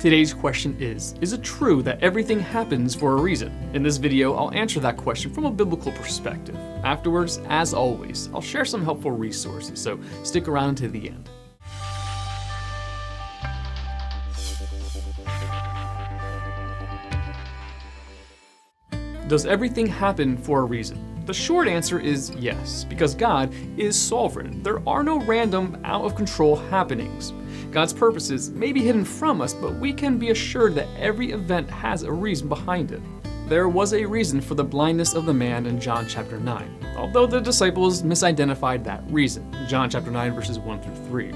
Today's question is it true that everything happens for a reason? In this video, I'll answer that question from a biblical perspective. Afterwards, as always, I'll share some helpful resources, so stick around to the end. Does everything happen for a reason? The short answer is yes, because God is sovereign. There are no random, out-of-control happenings. God's purposes may be hidden from us, but we can be assured that every event has a reason behind it. There was a reason for the blindness of the man in John chapter 9, although the disciples misidentified that reason, John chapter 9 verses 1 through 3.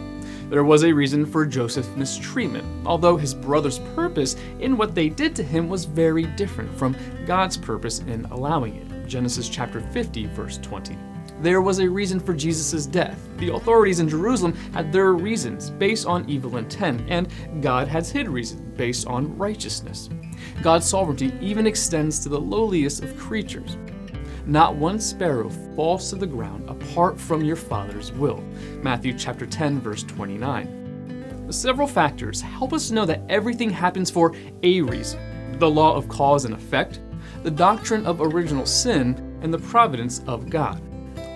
There was a reason for Joseph's mistreatment, although his brothers' purpose in what they did to him was very different from God's purpose in allowing it, Genesis chapter 50 verse 20. There was a reason for Jesus' death. The authorities in Jerusalem had their reasons based on evil intent, and God has his reason based on righteousness. God's sovereignty even extends to the lowliest of creatures. Not one sparrow falls to the ground apart from your Father's will, Matthew chapter 10 verse 29. Several factors help us know that everything happens for a reason. The law of cause and effect, the doctrine of original sin, and the providence of God.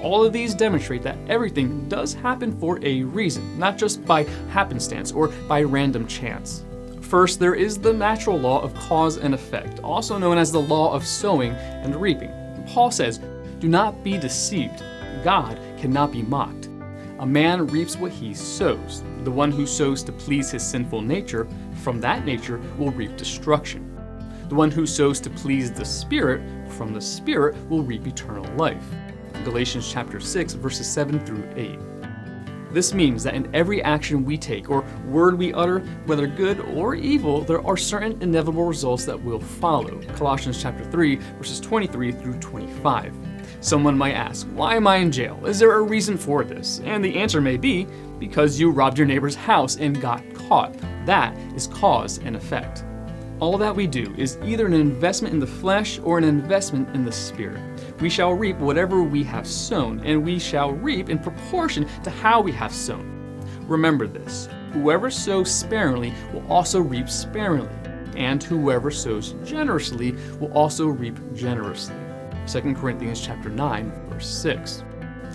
All of these demonstrate that everything does happen for a reason, not just by happenstance or by random chance. First, there is the natural law of cause and effect, also known as the law of sowing and reaping. Paul says, "Do not be deceived. God cannot be mocked. A man reaps what he sows. The one who sows to please his sinful nature, from that nature will reap destruction. The one who sows to please the Spirit, from the Spirit will reap eternal life." Galatians chapter 6 verses 7 through 8. This means that in every action we take or word we utter, whether good or evil, there are certain inevitable results that will follow. Colossians chapter 3 verses 23 through 25. Someone might ask, why am I in jail? Is there a reason for this? And the answer may be, because you robbed your neighbor's house and got caught. That is cause and effect. All that we do is either an investment in the flesh or an investment in the Spirit. We shall reap whatever we have sown, and we shall reap in proportion to how we have sown. Remember this: whoever sows sparingly will also reap sparingly, and whoever sows generously will also reap generously. 2 Corinthians chapter 9, verse 6.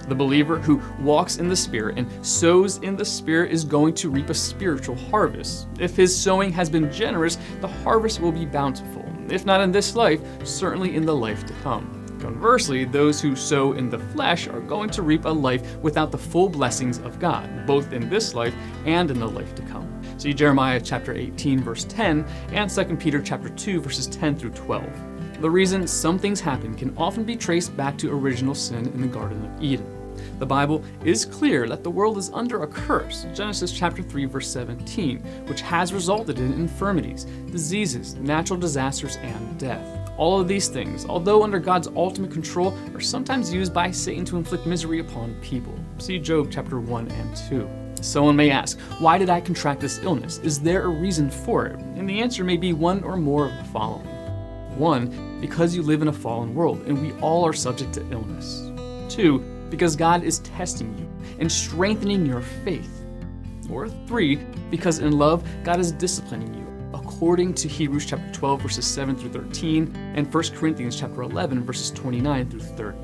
The believer who walks in the Spirit and sows in the Spirit is going to reap a spiritual harvest. If his sowing has been generous, the harvest will be bountiful. If not in this life, certainly in the life to come. Conversely, those who sow in the flesh are going to reap a life without the full blessings of God, both in this life and in the life to come. See Jeremiah chapter 18 verse 10 and 2 Peter chapter 2 verses 10 through 12. The reason some things happen can often be traced back to original sin in the Garden of Eden. The Bible is clear that the world is under a curse, Genesis chapter 3 verse 17, which has resulted in infirmities, diseases, natural disasters, and death. All of these things, although under God's ultimate control, are sometimes used by Satan to inflict misery upon people. See Job chapter 1 and 2. Someone may ask, why did I contract this illness? Is there a reason for it? And the answer may be one or more of the following. 1, because you live in a fallen world, and we all are subject to illness. 2, because God is testing you and strengthening your faith. Or 3, because in love, God is disciplining you, according to Hebrews chapter 12 verses 7 through 13 and 1 Corinthians chapter 11 verses 29 through 30.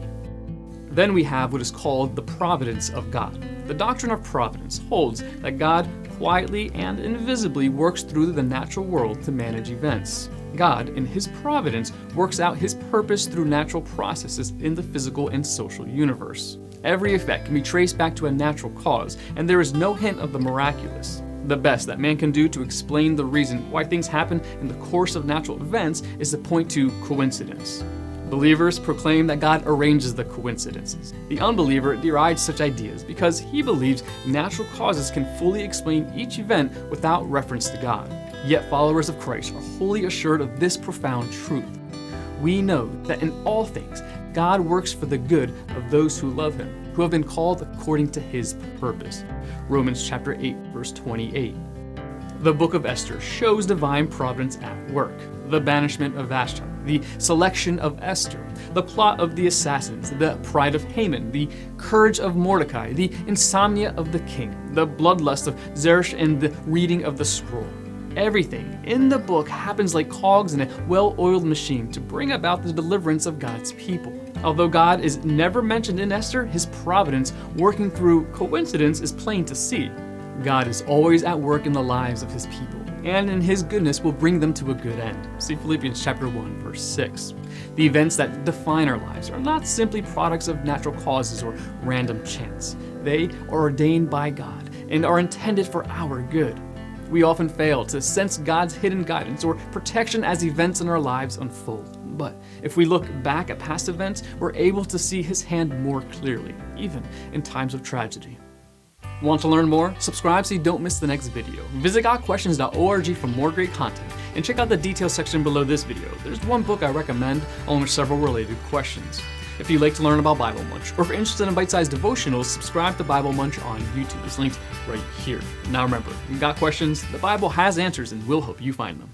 Then we have what is called the providence of God. The doctrine of providence holds that God quietly and invisibly works through the natural world to manage events. God, in his providence, works out his purpose through natural processes in the physical and social universe. Every effect can be traced back to a natural cause, and there is no hint of the miraculous. The best that man can do to explain the reason why things happen in the course of natural events is to point to coincidence. Believers proclaim that God arranges the coincidences. The unbeliever derides such ideas because he believes natural causes can fully explain each event without reference to God. Yet followers of Christ are wholly assured of this profound truth. We know that in all things, God works for the good of those who love him, who have been called according to his purpose. Romans chapter 8, verse 28. The book of Esther shows divine providence at work. The banishment of Vashti, the selection of Esther, the plot of the assassins, the pride of Haman, the courage of Mordecai, the insomnia of the king, the bloodlust of Zeresh, and the reading of the scroll. Everything in the book happens like cogs in a well-oiled machine to bring about the deliverance of God's people. Although God is never mentioned in Esther, his providence working through coincidence is plain to see. God is always at work in the lives of his people, and in his goodness will bring them to a good end. See Philippians chapter 1, verse 6. The events that define our lives are not simply products of natural causes or random chance. They are ordained by God and are intended for our good. We often fail to sense God's hidden guidance or protection as events in our lives unfold. But if we look back at past events, we're able to see his hand more clearly, even in times of tragedy. Want to learn more? Subscribe so you don't miss the next video. Visit gotquestions.org for more great content, and check out the details section below this video. There's one book I recommend, along with several related questions. If you'd like to learn about Bible Munch, or if you're interested in bite-sized devotionals, subscribe to Bible Munch on YouTube. It's linked right here. Now remember, if you've got questions, the Bible has answers and will help you find them.